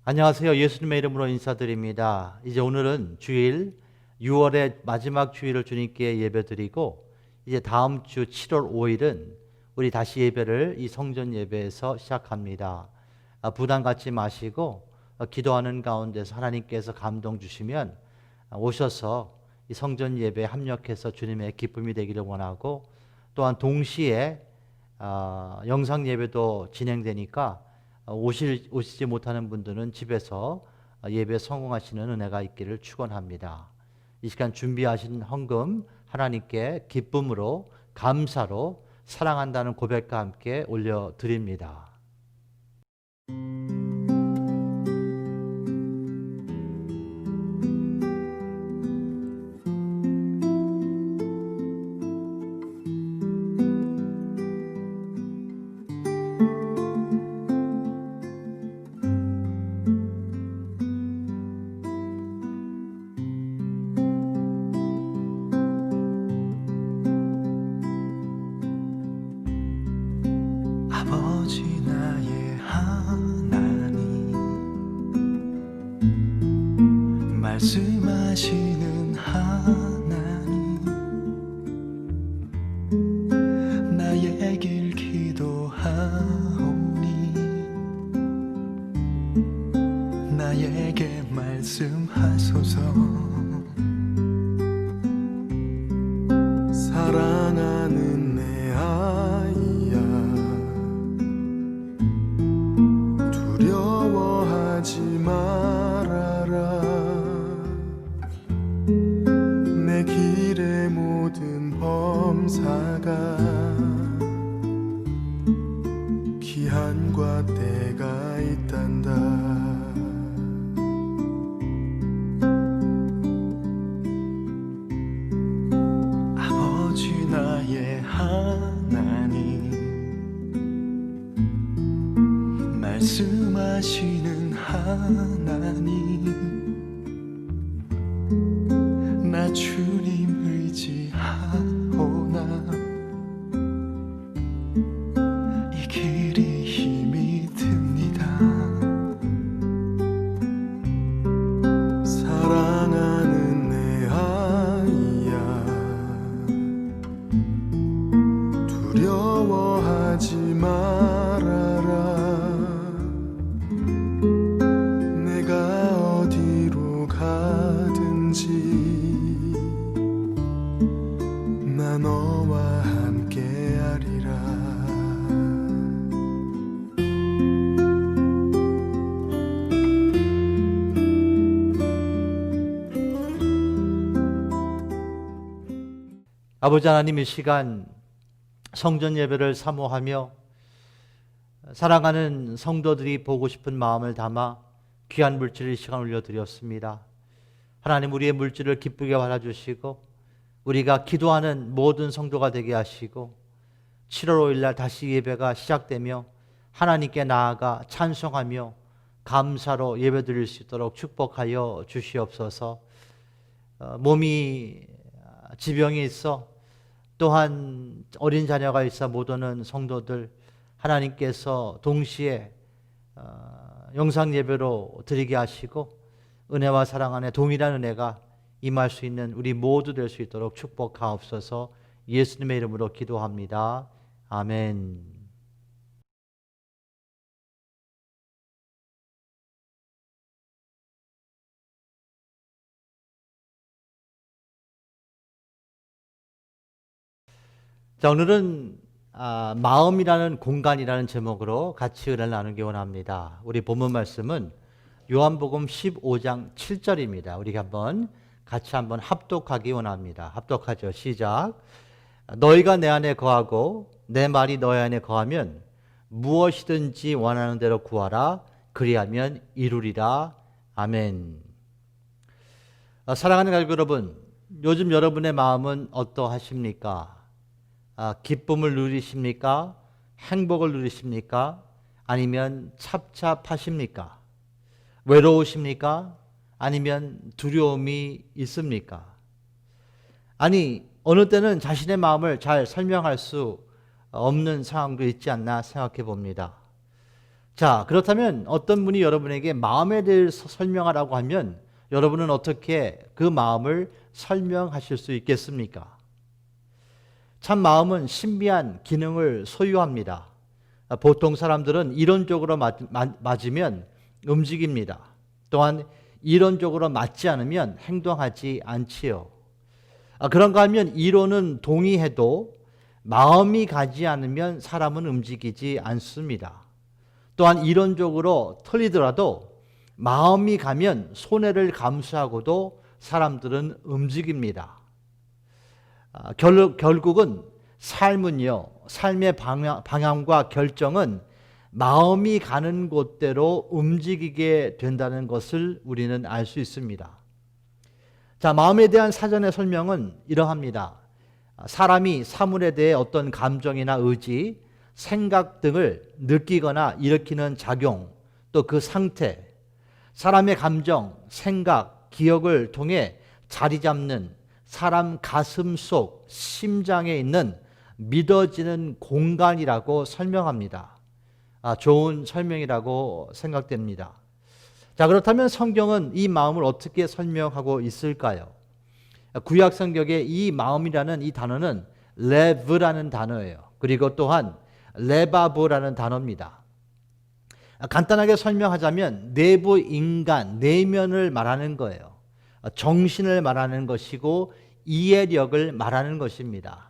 안녕하세요. 예수님의 이름으로 인사드립니다. 이제 오늘은 주일 6월의 마지막 주일을 주님께 예배드리고 이제 다음 주 7월 5일은 우리 다시 예배를 이 성전 예배에서 시작합니다. 부담 갖지 마시고 기도하는 가운데서 하나님께서 감동 주시면 오셔서 이 성전 예배에 합력해서 주님의 기쁨이 되기를 원하고, 또한 동시에 영상 예배도 진행되니까 오시지 못하는 분들은 집에서 예배 성공하시는 은혜가 있기를 축원합니다. 이 시간 준비하신 헌금 하나님께 기쁨으로, 감사로, 사랑한다는 고백과 함께 올려드립니다. 아버지 나의 하나님, 말씀하시는 하나님, 나의 길 기도하오니 나에게 말씀하소서. 사랑하는 내 아이야, 두려워하지 말아라. 내 길의 모든 범사가 기한과 때가 있단다. 아버지 나의 하나님, 말씀하시는 하나님, 나 주님 의지하오나 이 길이 힘이 듭니다. 사랑하는 내 아이야, 두려워하지 말아라. 내가 어디로 가든지 나 너와 함께하리라. 아버지 하나님, 이 시간 성전 예배를 사모하며 사랑하는 성도들이 보고 싶은 마음을 담아 귀한 물질을 이 시간 올려드렸습니다. 하나님, 우리의 물질을 기쁘게 받아주시고 우리가 기도하는 모든 성도가 되게 하시고 7월 5일 날 다시 예배가 시작되며 하나님께 나아가 찬송하며 감사로 예배드릴 수 있도록 축복하여 주시옵소서. 몸이 지병이 있어, 또한 어린 자녀가 있어 못 오는 성도들, 하나님께서 동시에 영상 예배로 드리게 하시고 은혜와 사랑 안에 동일한 은혜가 임할 수 있는 우리 모두 될 수 있도록 축복하옵소서. 예수님의 이름으로 기도합니다. 아멘. 자, 오늘은 마음이라는 공간이라는 제목으로 같이 은혜를 나누기 원합니다. 우리 본문 말씀은 요한복음 15장 7절입니다. 우리 같이 한번 합독하기 원합니다. 합독하죠. 시작. 너희가 내 안에 거하고 내 말이 너희 안에 거하면 무엇이든지 원하는 대로 구하라. 그리하면 이루리라. 아멘. 사랑하는 가족 여러분, 요즘 여러분의 마음은 어떠하십니까? 기쁨을 누리십니까? 행복을 누리십니까? 아니면 찹찹하십니까? 외로우십니까? 아니면 두려움이 있습니까? 아니, 어느 때는 자신의 마음을 잘 설명할 수 없는 상황도 있지 않나 생각해 봅니다. 자, 그렇다면 어떤 분이 여러분에게 마음에 대해서 설명하라고 하면 여러분은 어떻게 그 마음을 설명하실 수 있겠습니까? 참 마음은 신비한 기능을 소유합니다. 보통 사람들은 이론적으로 맞으면 움직입니다. 또한 이론적으로 맞지 않으면 행동하지 않지요. 그런가 하면 이론은 동의해도 마음이 가지 않으면 사람은 움직이지 않습니다. 또한 이론적으로 틀리더라도 마음이 가면 손해를 감수하고도 사람들은 움직입니다. 결국은 삶은요, 삶의 방향과 결정은 마음이 가는 곳대로 움직이게 된다는 것을 우리는 알 수 있습니다. 자, 마음에 대한 사전의 설명은 이러합니다. 사람이 사물에 대해 어떤 감정이나 의지, 생각 등을 느끼거나 일으키는 작용, 또 그 상태, 사람의 감정, 생각, 기억을 통해 자리 잡는 사람 가슴 속 심장에 있는 믿어지는 공간이라고 설명합니다. 좋은 설명이라고 생각됩니다. 자, 그렇다면 성경은 이 마음을 어떻게 설명하고 있을까요? 구약 성경에 이 마음이라는 이 단어는 레브라는 단어예요. 그리고 또한 레바브라는 단어입니다. 간단하게 설명하자면 내부 인간, 내면을 말하는 거예요. 정신을 말하는 것이고 이해력을 말하는 것입니다.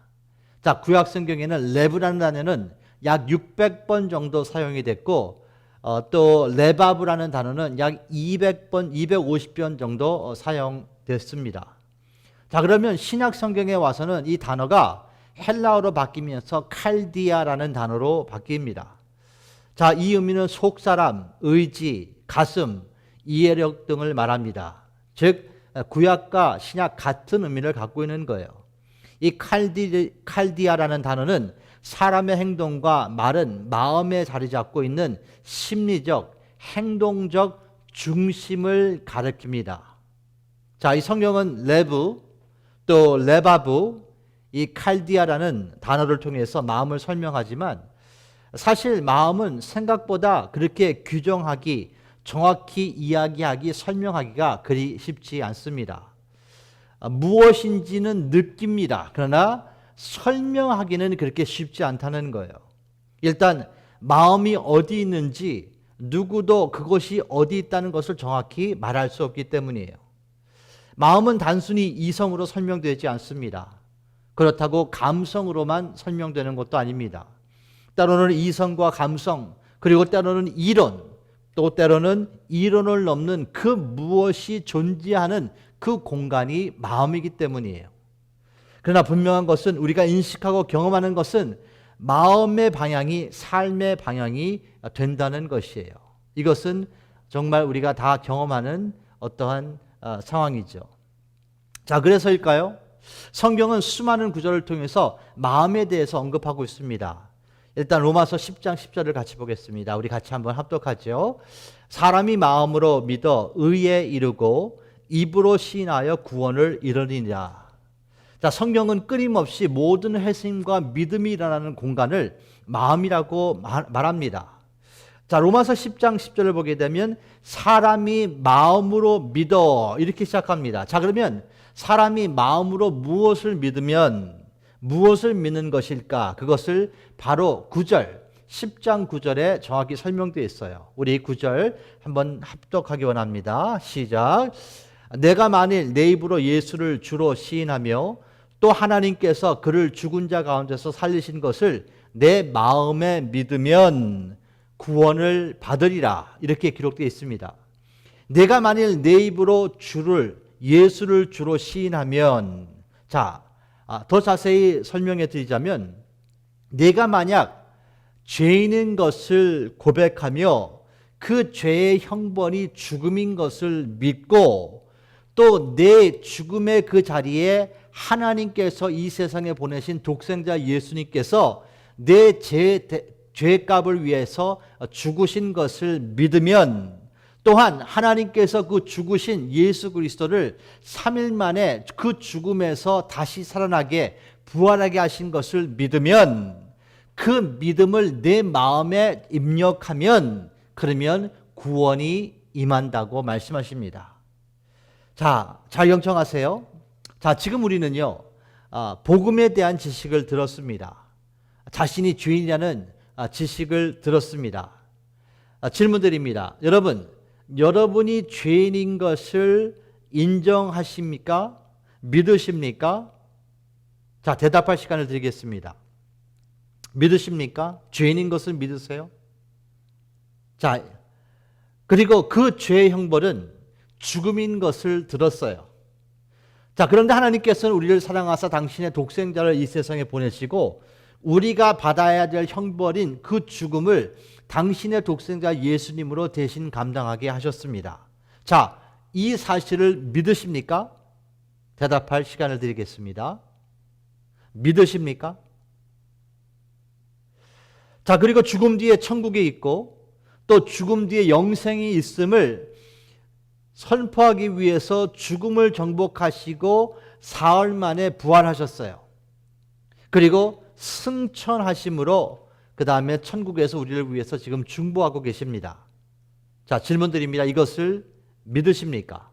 자, 구약 성경에는 레브라는 단어는 약 600번 정도 사용이 됐고 또 레바브라는 단어는 약 200번, 250번 정도 사용됐습니다. 자, 그러면 신약 성경에 와서는 이 단어가 헬라어로 바뀌면서 칼디아라는 단어로 바뀝니다. 자, 이 의미는 속사람, 의지, 가슴, 이해력 등을 말합니다. 즉 구약과 신약 같은 의미를 갖고 있는 거예요. 이 칼디아라는 단어는 사람의 행동과 말은 마음에 자리 잡고 있는 심리적, 행동적 중심을 가리킵니다. 자, 이 성경은 레브, 또 레바브, 이 칼디아라는 단어를 통해서 마음을 설명하지만 사실 마음은 생각보다 그렇게 규정하기, 정확히 이야기하기, 설명하기가 그리 쉽지 않습니다. 무엇인지는 느낍니다. 그러나 설명하기는 그렇게 쉽지 않다는 거예요. 일단 마음이 어디 있는지 누구도 그것이 어디 있다는 것을 정확히 말할 수 없기 때문이에요. 마음은 단순히 이성으로 설명되지 않습니다. 그렇다고 감성으로만 설명되는 것도 아닙니다. 때로는 이성과 감성, 그리고 때로는 이론, 또 때로는 이론을 넘는 그 무엇이 존재하는 그 공간이 마음이기 때문이에요. 그러나 분명한 것은 우리가 인식하고 경험하는 것은 마음의 방향이 삶의 방향이 된다는 것이에요. 이것은 정말 우리가 다 경험하는 어떠한 상황이죠. 자, 그래서일까요? 성경은 수많은 구절을 통해서 마음에 대해서 언급하고 있습니다. 일단 로마서 10장 10절을 같이 보겠습니다. 우리 같이 한번 합독하죠. 사람이 마음으로 믿어 의에 이르고 입으로 시인하여 구원을 이루니라. 자, 성경은 끊임없이 모든 회심과 믿음이 일어나는 공간을 마음이라고 말합니다. 자, 로마서 10장 10절을 보게 되면 사람이 마음으로 믿어 이렇게 시작합니다. 자, 그러면 사람이 마음으로 무엇을 믿으면 무엇을 믿는 것일까? 그것을 바로 9절, 10장 9절에 정확히 설명되어 있어요. 우리 9절 한번 합독하기 원합니다. 시작. 내가 만일 내 입으로 예수를 주로 시인하며 또 하나님께서 그를 죽은 자 가운데서 살리신 것을 내 마음에 믿으면 구원을 받으리라. 이렇게 기록되어 있습니다. 내가 만일 내 입으로 예수를 주로 시인하면, 자, 더 자세히 설명해 드리자면 내가 만약 죄인인 것을 고백하며 그 죄의 형벌이 죽음인 것을 믿고 또 내 죽음의 그 자리에 하나님께서 이 세상에 보내신 독생자 예수님께서 내 죄값을 위해서 죽으신 것을 믿으면 또한 하나님께서 그 죽으신 예수 그리스도를 3일 만에 그 죽음에서 다시 살아나게 부활하게 하신 것을 믿으면 그 믿음을 내 마음에 입력하면 그러면 구원이 임한다고 말씀하십니다. 자, 잘 경청하세요. 자, 지금 우리는요, 복음에 대한 지식을 들었습니다. 자신이 죄인이라는 지식을 들었습니다. 질문드립니다. 여러분, 여러분이 죄인인 것을 인정하십니까? 믿으십니까? 자, 대답할 시간을 드리겠습니다. 믿으십니까? 죄인인 것을 믿으세요? 자, 그리고 그 죄의 형벌은 죽음인 것을 들었어요. 자, 그런데 하나님께서는 우리를 사랑하사 당신의 독생자를 이 세상에 보내시고 우리가 받아야 될 형벌인 그 죽음을 당신의 독생자 예수님으로 대신 감당하게 하셨습니다. 자, 이 사실을 믿으십니까? 대답할 시간을 드리겠습니다. 믿으십니까? 자, 그리고 죽음 뒤에 천국이 있고 또 죽음 뒤에 영생이 있음을 선포하기 위해서 죽음을 정복하시고 사흘 만에 부활하셨어요. 그리고 승천하심으로 그 다음에 천국에서 우리를 위해서 지금 중보하고 계십니다. 자, 질문 드립니다. 이것을 믿으십니까?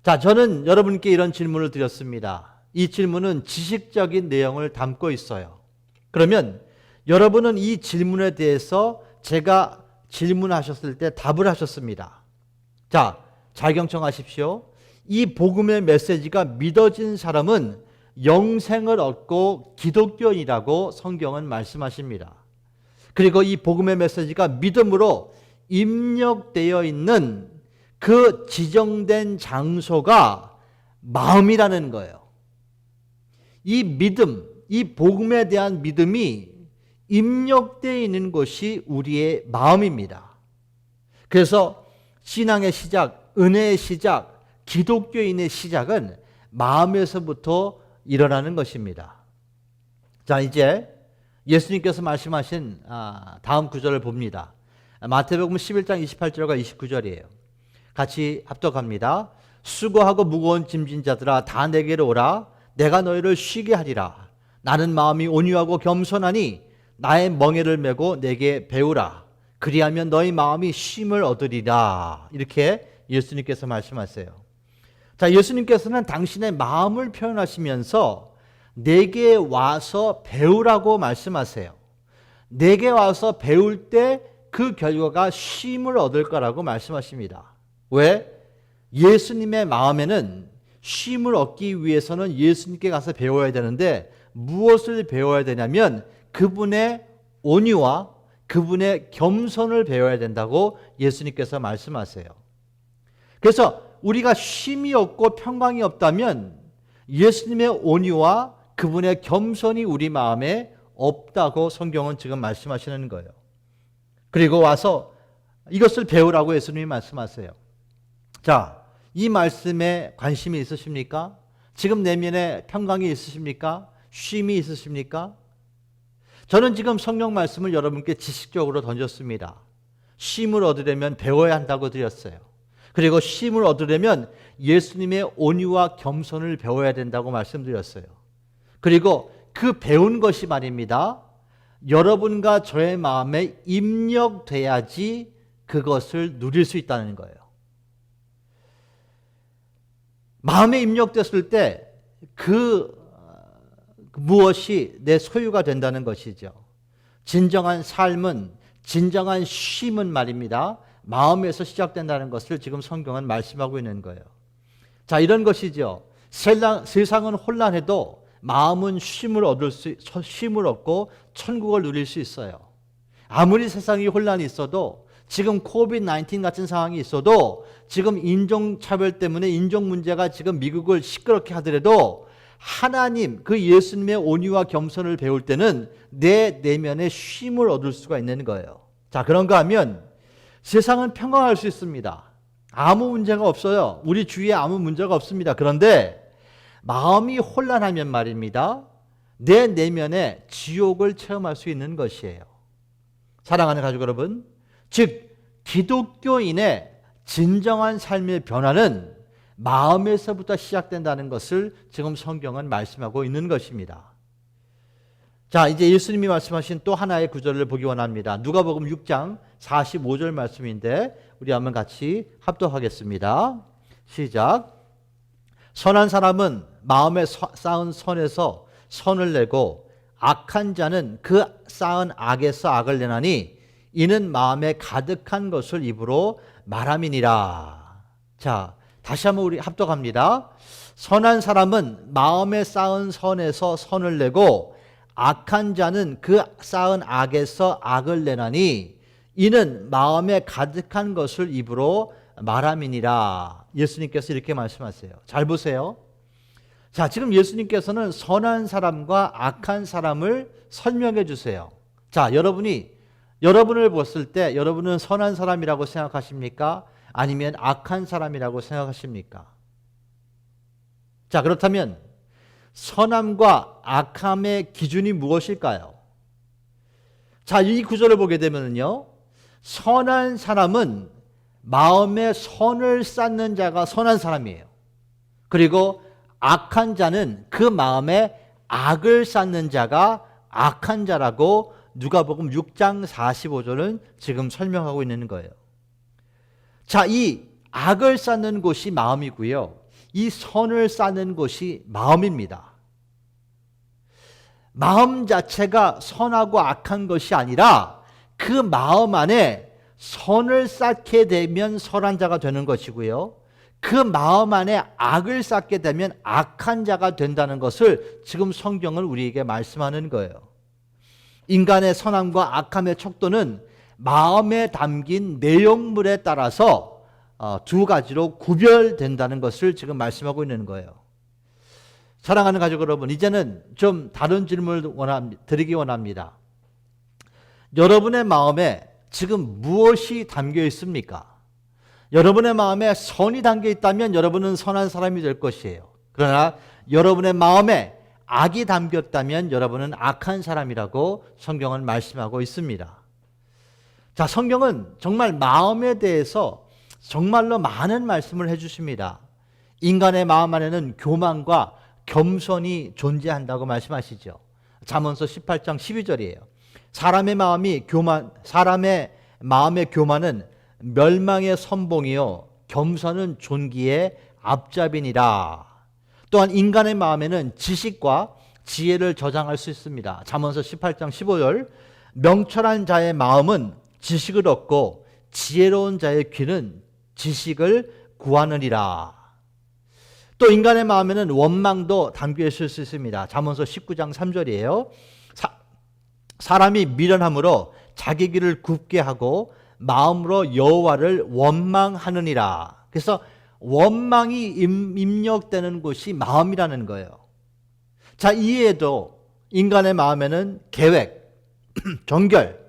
자, 저는 여러분께 이런 질문을 드렸습니다. 이 질문은 지식적인 내용을 담고 있어요. 그러면 여러분은 이 질문에 대해서 제가 질문하셨을 때 답을 하셨습니다. 자, 잘 경청하십시오. 이 복음의 메시지가 믿어진 사람은 영생을 얻고 기독교인이라고 성경은 말씀하십니다. 그리고 이 복음의 메시지가 믿음으로 입력되어 있는 그 지정된 장소가 마음이라는 거예요. 이 믿음, 이 복음에 대한 믿음이 입력되어 있는 것이 우리의 마음입니다. 그래서 신앙의 시작, 은혜의 시작, 기독교인의 시작은 마음에서부터 일어나는 것입니다. 자, 이제 예수님께서 말씀하신 다음 구절을 봅니다. 마태복음 11장 28절과 29절이에요. 같이 합독합니다. 수고하고 무거운 짐진 자들아 다 내게로 오라. 내가 너희를 쉬게 하리라. 나는 마음이 온유하고 겸손하니 나의 멍에를 메고 내게 배우라. 그리하면 너희 마음이 쉼을 얻으리라. 이렇게 예수님께서 말씀하세요. 자, 예수님께서는 당신의 마음을 표현하시면서 내게 와서 배우라고 말씀하세요. 내게 와서 배울 때 그 결과가 쉼을 얻을 거라고 말씀하십니다. 왜? 예수님의 마음에는 쉼을 얻기 위해서는 예수님께 가서 배워야 되는데 무엇을 배워야 되냐면 그분의 온유와 그분의 겸손을 배워야 된다고 예수님께서 말씀하세요. 그래서 우리가 쉼이 없고 평강이 없다면 예수님의 온유와 그분의 겸손이 우리 마음에 없다고 성경은 지금 말씀하시는 거예요. 그리고 와서 이것을 배우라고 예수님이 말씀하세요. 자, 이 말씀에 관심이 있으십니까? 지금 내면에 평강이 있으십니까? 쉼이 있으십니까? 저는 지금 성경 말씀을 여러분께 지식적으로 던졌습니다. 쉼을 얻으려면 배워야 한다고 드렸어요. 그리고 쉼을 얻으려면 예수님의 온유와 겸손을 배워야 된다고 말씀드렸어요. 그리고 그 배운 것이 말입니다. 여러분과 저의 마음에 입력돼야지 그것을 누릴 수 있다는 거예요. 마음에 입력됐을 때 무엇이 내 소유가 된다는 것이죠. 진정한 삶은, 진정한 쉼은 말입니다. 마음에서 시작된다는 것을 지금 성경은 말씀하고 있는 거예요. 자, 이런 것이죠. 세상은 혼란해도 마음은 쉼을 얻고 천국을 누릴 수 있어요. 아무리 세상이 혼란이 있어도 지금 코비드-19 같은 상황이 있어도 지금 인종차별 때문에 인종 문제가 지금 미국을 시끄럽게 하더라도 하나님, 그 예수님의 온유와 겸손을 배울 때는 내 내면에 쉼을 얻을 수가 있는 거예요. 자, 그런가 하면 세상은 평강할 수 있습니다. 아무 문제가 없어요. 우리 주위에 아무 문제가 없습니다. 그런데 마음이 혼란하면 말입니다. 내 내면에 지옥을 체험할 수 있는 것이에요. 사랑하는 가족 여러분, 즉 기독교인의 진정한 삶의 변화는 마음에서부터 시작된다는 것을 지금 성경은 말씀하고 있는 것입니다. 자, 이제 예수님이 말씀하신 또 하나의 구절을 보기 원합니다. 누가복음 6장 45절 말씀인데 우리 한번 같이 합독하겠습니다. 시작. 선한 사람은 마음에 쌓은 선에서 선을 내고 악한 자는 그 쌓은 악에서 악을 내나니 이는 마음에 가득한 것을 입으로 말함이니라. 자, 다시 한번 우리 합독합니다. 선한 사람은 마음에 쌓은 선에서 선을 내고 악한 자는 그 쌓은 악에서 악을 내나니 이는 마음에 가득한 것을 입으로 말함이니라. 예수님께서 이렇게 말씀하세요. 잘 보세요. 자, 지금 예수님께서는 선한 사람과 악한 사람을 설명해 주세요. 자, 여러분을 봤을 때 여러분은 선한 사람이라고 생각하십니까? 아니면 악한 사람이라고 생각하십니까? 자, 그렇다면 선함과 악함의 기준이 무엇일까요? 자, 이 구절을 보게 되면요, 선한 사람은 마음에 선을 쌓는 자가 선한 사람이에요. 그리고 악한 자는 그 마음에 악을 쌓는 자가 악한 자라고 누가복음 6장 45절은 지금 설명하고 있는 거예요. 자, 이 악을 쌓는 곳이 마음이고요, 이 선을 쌓는 곳이 마음입니다. 마음 자체가 선하고 악한 것이 아니라 그 마음 안에 선을 쌓게 되면 선한 자가 되는 것이고요, 그 마음 안에 악을 쌓게 되면 악한 자가 된다는 것을 지금 성경은 우리에게 말씀하는 거예요. 인간의 선함과 악함의 척도는 마음에 담긴 내용물에 따라서 두 가지로 구별된다는 것을 지금 말씀하고 있는 거예요. 사랑하는 가족 여러분, 이제는 좀 다른 질문을 드리기 원합니다. 여러분의 마음에 지금 무엇이 담겨 있습니까? 여러분의 마음에 선이 담겨 있다면 여러분은 선한 사람이 될 것이에요. 그러나 여러분의 마음에 악이 담겼다면 여러분은 악한 사람이라고 성경은 말씀하고 있습니다. 자, 성경은 정말 마음에 대해서 정말로 많은 말씀을 해주십니다. 인간의 마음 안에는 교만과 겸손이 존재한다고 말씀하시죠. 잠언서 18장 12절이에요. 사람의 마음의 교만은 멸망의 선봉이요 겸손은 존귀의 앞잡이니라. 또한 인간의 마음에는 지식과 지혜를 저장할 수 있습니다. 잠언서 18장 15절. 명철한 자의 마음은 지식을 얻고 지혜로운 자의 귀는 지식을 구하느니라. 또 인간의 마음에는 원망도 담겨 있을 수 있습니다. 잠언서 19장 3절이에요. 사람이 미련함으로 자기 길을 굽게 하고 마음으로 여호와를 원망하느니라. 그래서 원망이 입력되는 곳이 마음이라는 거예요. 자, 이해도 인간의 마음에는 계획, 정결,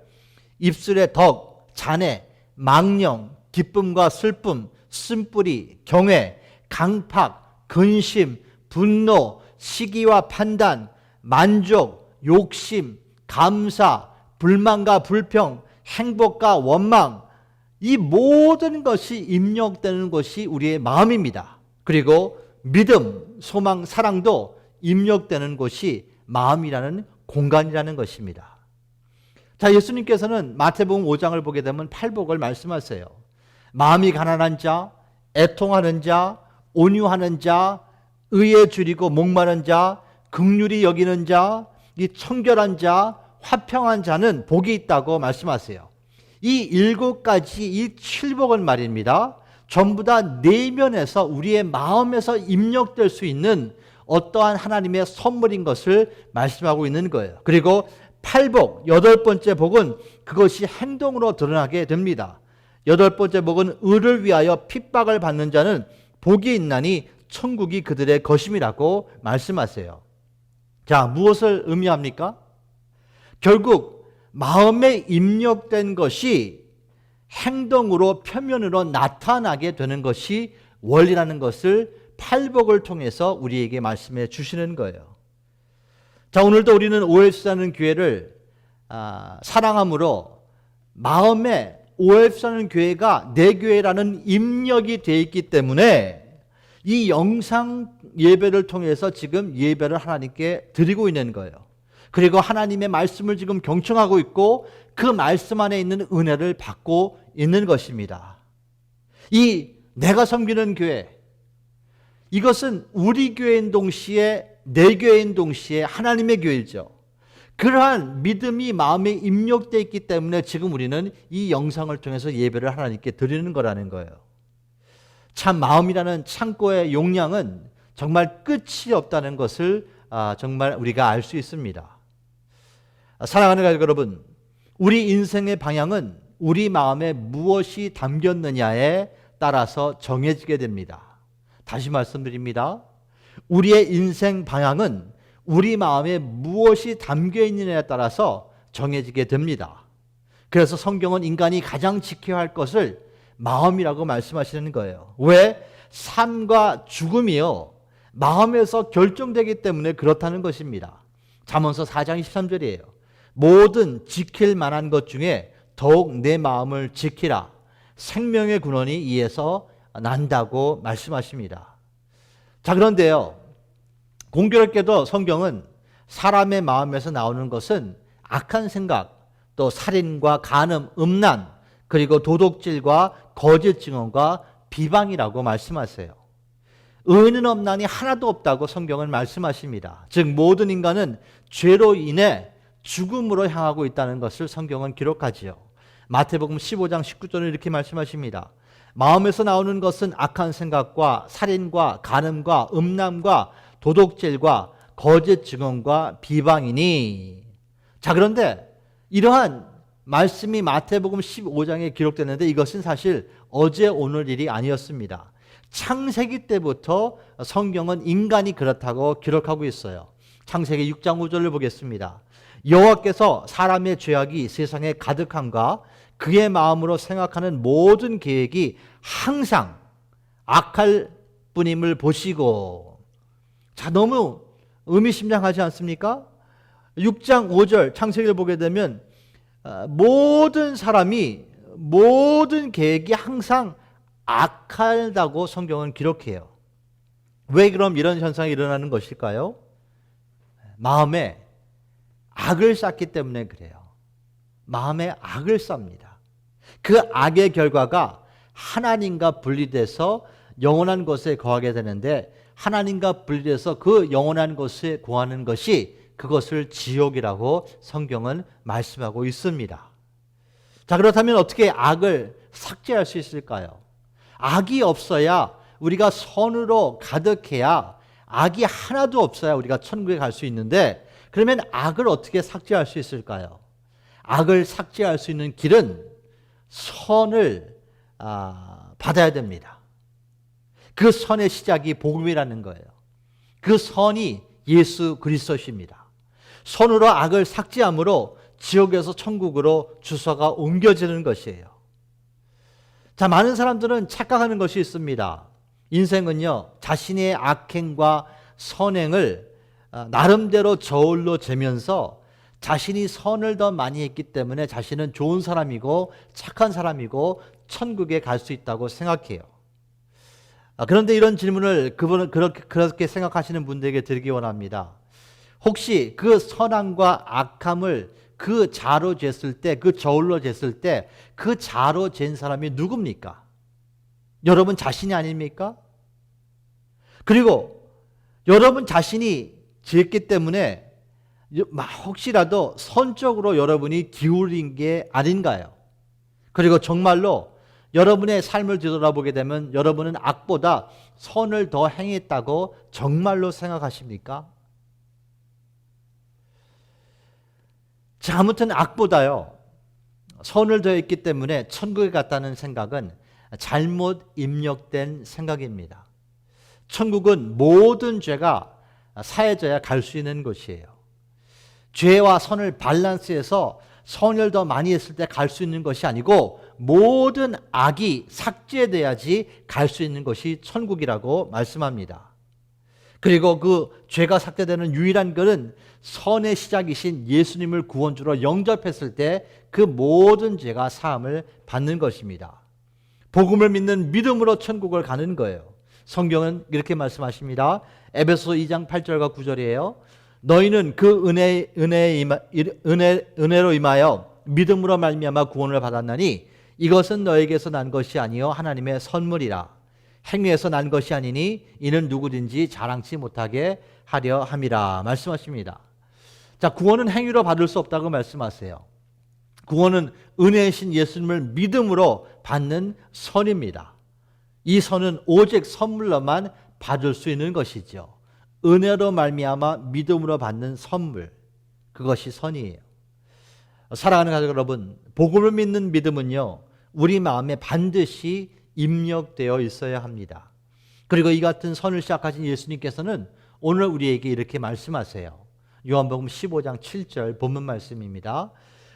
입술의 덕, 잔해, 망령, 기쁨과 슬픔, 쓴뿌리, 경외, 강팍, 근심, 분노, 시기와 판단, 만족, 욕심, 감사, 불만과 불평, 행복과 원망, 이 모든 것이 입력되는 것이 우리의 마음입니다. 그리고 믿음, 소망, 사랑도 입력되는 곳이 마음이라는 공간이라는 것입니다. 자, 예수님께서는 마태복음 5장을 보게 되면 팔복을 말씀하세요. 마음이 가난한 자, 애통하는 자, 온유하는 자, 의에 줄이고 목마른 자, 긍휼히 여기는 자, 이 청결한 자, 화평한 자는 복이 있다고 말씀하세요. 이 7가지, 이 7복은 말입니다, 전부 다 내면에서 우리의 마음에서 입력될 수 있는 어떠한 하나님의 선물인 것을 말씀하고 있는 거예요. 그리고 8복, 8번째 복은 그것이 행동으로 드러나게 됩니다. 8번째 복은 의를 위하여 핍박을 받는 자는 복이 있나니 천국이 그들의 것임이라고 말씀하세요. 자, 무엇을 의미합니까? 결국 마음에 입력된 것이 행동으로, 표면으로 나타나게 되는 것이 원리라는 것을 팔복을 통해서 우리에게 말씀해 주시는 거예요. 자, 오늘도 우리는 OFC라는 교회를 사랑함으로 마음에 OFC라는 교회가 내 교회라는 입력이 되어 있기 때문에 이 영상 예배를 통해서 지금 예배를 하나님께 드리고 있는 거예요. 그리고 하나님의 말씀을 지금 경청하고 있고 그 말씀 안에 있는 은혜를 받고 있는 것입니다. 이 내가 섬기는 교회, 이것은 우리 교회인 동시에 내 교회인 동시에 하나님의 교회죠. 그러한 믿음이 마음에 입력되어 있기 때문에 지금 우리는 이 영상을 통해서 예배를 하나님께 드리는 거라는 거예요. 참 마음이라는 창고의 용량은 정말 끝이 없다는 것을 정말 우리가 알 수 있습니다. 사랑하는 가족 여러분, 우리 인생의 방향은 우리 마음에 무엇이 담겼느냐에 따라서 정해지게 됩니다. 다시 말씀드립니다. 우리의 인생 방향은 우리 마음에 무엇이 담겨 있느냐에 따라서 정해지게 됩니다. 그래서 성경은 인간이 가장 지켜야 할 것을 마음이라고 말씀하시는 거예요. 왜? 삶과 죽음이요, 마음에서 결정되기 때문에 그렇다는 것입니다. 잠언서 4장 23절이에요. 모든 지킬 만한 것 중에 더욱 내 마음을 지키라. 생명의 근원이 이에서 난다고 말씀하십니다. 자, 그런데요, 공교롭게도 성경은 사람의 마음에서 나오는 것은 악한 생각, 또 살인과 간음, 음란, 그리고 도둑질과 거짓 증언과 비방이라고 말씀하세요. 의는 없나니 하나도 없다고 성경은 말씀하십니다. 즉 모든 인간은 죄로 인해 죽음으로 향하고 있다는 것을 성경은 기록하지요. 마태복음 15장 19절에 이렇게 말씀하십니다. 마음에서 나오는 것은 악한 생각과 살인과 간음과 음란과 도둑질과 거짓 증언과 비방이니. 자, 그런데 이러한 말씀이 마태복음 15장에 기록됐는데 이것은 사실 어제 오늘 일이 아니었습니다. 창세기 때부터 성경은 인간이 그렇다고 기록하고 있어요. 창세기 6장 5절을 보겠습니다. 여호와께서 사람의 죄악이 세상에 가득함과 그의 마음으로 생각하는 모든 계획이 항상 악할 뿐임을 보시고. 자, 너무 의미심장하지 않습니까? 6장 5절 창세기를 보게 되면 모든 사람이 모든 계획이 항상 악하다고 성경은 기록해요. 왜 그럼 이런 현상이 일어나는 것일까요? 마음에 악을 쌓기 때문에 그래요. 마음에 악을 쌉니다. 그 악의 결과가 하나님과 분리돼서 영원한 곳에 거하게 되는데, 하나님과 분리돼서 그 영원한 곳에 거하는 것이 그것을 지옥이라고 성경은 말씀하고 있습니다. 자, 그렇다면 어떻게 악을 삭제할 수 있을까요? 악이 없어야, 우리가 선으로 가득해야, 악이 하나도 없어야 우리가 천국에 갈 수 있는데, 그러면 악을 어떻게 삭제할 수 있을까요? 악을 삭제할 수 있는 길은 선을 받아야 됩니다. 그 선의 시작이 복음이라는 거예요. 그 선이 예수 그리스도십니다. 선으로 악을 삭제함으로 지옥에서 천국으로 주소가 옮겨지는 것이에요. 자, 많은 사람들은 착각하는 것이 있습니다. 인생은요, 자신의 악행과 선행을 나름대로 저울로 재면서 자신이 선을 더 많이 했기 때문에 자신은 좋은 사람이고 착한 사람이고 천국에 갈 수 있다고 생각해요. 그런데 이런 질문을 그분은 그렇게 생각하시는 분들에게 드리기 원합니다. 혹시 그 선함과 악함을 그 자로 쟀을 때, 그 저울로 쟀을 때 그 자로 잰 사람이 누굽니까? 여러분 자신이 아닙니까? 그리고 여러분 자신이 쟀기 때문에 혹시라도 선적으로 여러분이 기울인 게 아닌가요? 그리고 정말로 여러분의 삶을 뒤돌아보게 되면 여러분은 악보다 선을 더 행했다고 정말로 생각하십니까? 자, 아무튼 악보다요, 선을 더했기 때문에 천국에 갔다는 생각은 잘못 입력된 생각입니다. 천국은 모든 죄가 사해져야 갈 수 있는 곳이에요. 죄와 선을 밸런스해서 선을 더 많이 했을 때 갈 수 있는 것이 아니고 모든 악이 삭제돼야지 갈 수 있는 것이 천국이라고 말씀합니다. 그리고 그 죄가 삭제되는 유일한 것은 선의 시작이신 예수님을 구원주로 영접했을 때 그 모든 죄가 사함을 받는 것입니다. 복음을 믿는 믿음으로 천국을 가는 거예요. 성경은 이렇게 말씀하십니다. 에베소 2장 8절과 9절이에요. 너희는 그 은혜로 임하여 믿음으로 말미암아 구원을 받았나니 이것은 너에게서 난 것이 아니요 하나님의 선물이라. 행위에서 난 것이 아니니 이는 누구든지 자랑치 못하게 하려 함이라 말씀하십니다. 자, 구원은 행위로 받을 수 없다고 말씀하세요. 구원은 은혜이신 예수님을 믿음으로 받는 선입니다. 이 선은 오직 선물로만 받을 수 있는 것이죠. 은혜로 말미암아 믿음으로 받는 선물, 그것이 선이에요. 사랑하는 가족 여러분, 복음을 믿는 믿음은요, 우리 마음에 반드시 입력되어 있어야 합니다. 그리고 이 같은 선을 시작하신 예수님께서는 오늘 우리에게 이렇게 말씀하세요. 요한복음 15장 7절 본문 말씀입니다.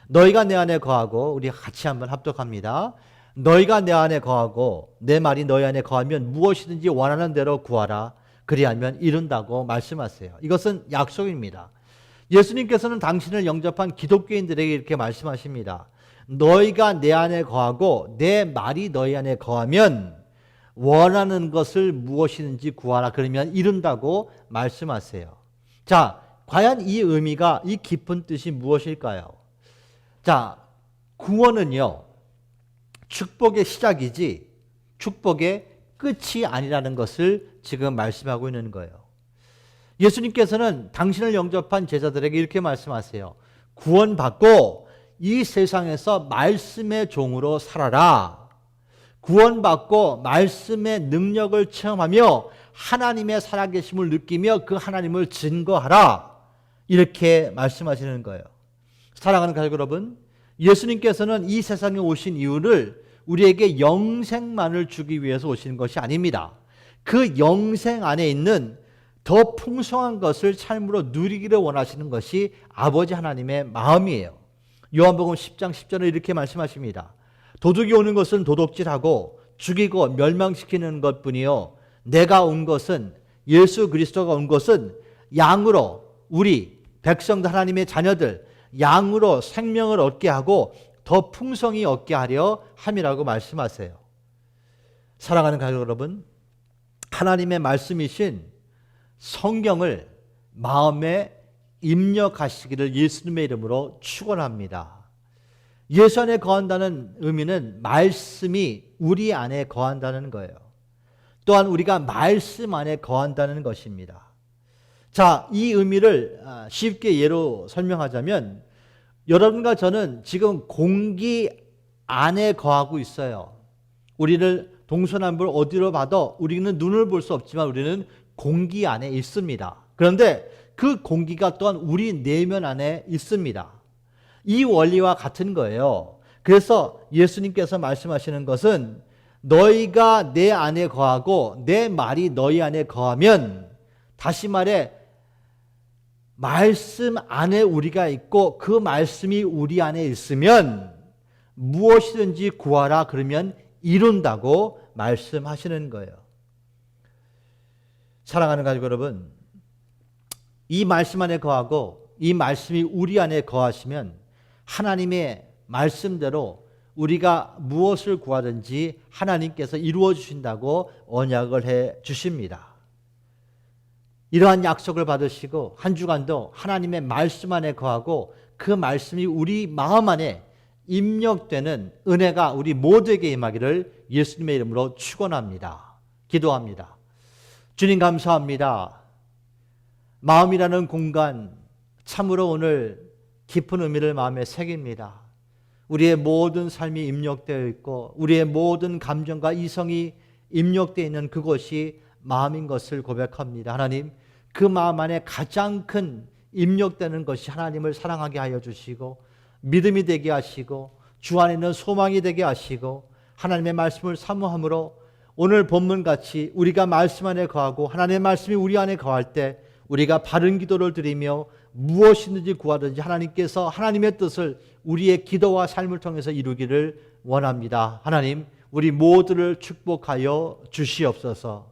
너희가 내 안에 거하고, 우리 같이 한번 합독합니다. 너희가 내 안에 거하고 내 말이 너희 안에 거하면 무엇이든지 원하는 대로 구하라. 그리하면 이룬다고 말씀하세요. 이것은 약속입니다. 예수님께서는 당신을 영접한 기독교인들에게 이렇게 말씀하십니다. 너희가 내 안에 거하고 내 말이 너희 안에 거하면 원하는 것을 무엇이든지 구하라. 그러면 이룬다고 말씀하세요. 자, 과연 이 의미가, 이 깊은 뜻이 무엇일까요? 자, 구원은요, 축복의 시작이지 축복의 끝이 아니라는 것을 지금 말씀하고 있는 거예요. 예수님께서는 당신을 영접한 제자들에게 이렇게 말씀하세요. 구원받고 이 세상에서 말씀의 종으로 살아라. 구원받고 말씀의 능력을 체험하며 하나님의 살아계심을 느끼며 그 하나님을 증거하라. 이렇게 말씀하시는 거예요. 사랑하는 가족 여러분, 예수님께서는 이 세상에 오신 이유를 우리에게 영생만을 주기 위해서 오신 것이 아닙니다. 그 영생 안에 있는 더 풍성한 것을 삶으로 누리기를 원하시는 것이 아버지 하나님의 마음이에요. 요한복음 10장 10절에 이렇게 말씀하십니다. 도둑이 오는 것은 도둑질하고 죽이고 멸망시키는 것뿐이요 내가 온 것은, 예수 그리스도가 온 것은 양으로, 우리 백성들, 하나님의 자녀들 양으로 생명을 얻게 하고 더 풍성히 얻게 하려 함이라고 말씀하세요. 사랑하는 가족 여러분, 하나님의 말씀이신 성경을 마음에 입력하시기를 예수님의 이름으로 축원합니다. 예수 안에 거한다는 의미는 말씀이 우리 안에 거한다는 거예요. 또한 우리가 말씀 안에 거한다는 것입니다. 자, 이 의미를 쉽게 예로 설명하자면, 여러분과 저는 지금 공기 안에 거하고 있어요. 우리를 동서남북 어디로 봐도 우리는 눈을 볼 수 없지만 우리는 공기 안에 있습니다. 그런데 그 공기가 또한 우리 내면 안에 있습니다. 이 원리와 같은 거예요. 그래서 예수님께서 말씀하시는 것은 너희가 내 안에 거하고 내 말이 너희 안에 거하면, 다시 말해 말씀 안에 우리가 있고 그 말씀이 우리 안에 있으면 무엇이든지 구하라 그러면 이룬다고 말씀하시는 거예요. 사랑하는 가족 여러분, 이 말씀 안에 거하고 이 말씀이 우리 안에 거하시면 하나님의 말씀대로 우리가 무엇을 구하든지 하나님께서 이루어 주신다고 언약을 해 주십니다. 이러한 약속을 받으시고 한 주간도 하나님의 말씀 안에 거하고 그 말씀이 우리 마음 안에 입력되는 은혜가 우리 모두에게 임하기를 예수님의 이름으로 축원합니다. 기도합니다. 주님 감사합니다. 마음이라는 공간, 참으로 오늘 깊은 의미를 마음에 새깁니다. 우리의 모든 삶이 입력되어 있고 우리의 모든 감정과 이성이 입력되어 있는 그것이 마음인 것을 고백합니다. 하나님, 그 마음 안에 가장 큰 입력되는 것이 하나님을 사랑하게 하여 주시고 믿음이 되게 하시고 주 안에 있는 소망이 되게 하시고 하나님의 말씀을 사모함으로 오늘 본문같이 우리가 말씀 안에 거하고 하나님의 말씀이 우리 안에 거할 때 우리가 바른 기도를 드리며 무엇이든지 구하든지 하나님께서 하나님의 뜻을 우리의 기도와 삶을 통해서 이루기를 원합니다. 하나님, 우리 모두를 축복하여 주시옵소서.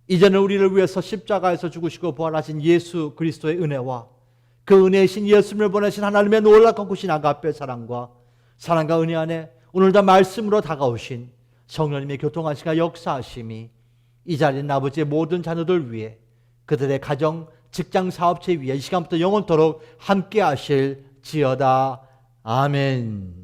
이제는 우리를 위해서 십자가에서 죽으시고 부활하신 예수 그리스도의 은혜와 그 은혜이신 예수님을 보내신 하나님의 놀랍고 크신 아가페 사랑과 은혜 안에 오늘도 말씀으로 다가오신 성령님의 교통하시가 역사하심이 이 자리에 있는 아버지의 모든 자녀들 위해, 그들의 가정, 직장 사업체 위에 이 시간부터 영원토록 함께 하실지어다. 아멘.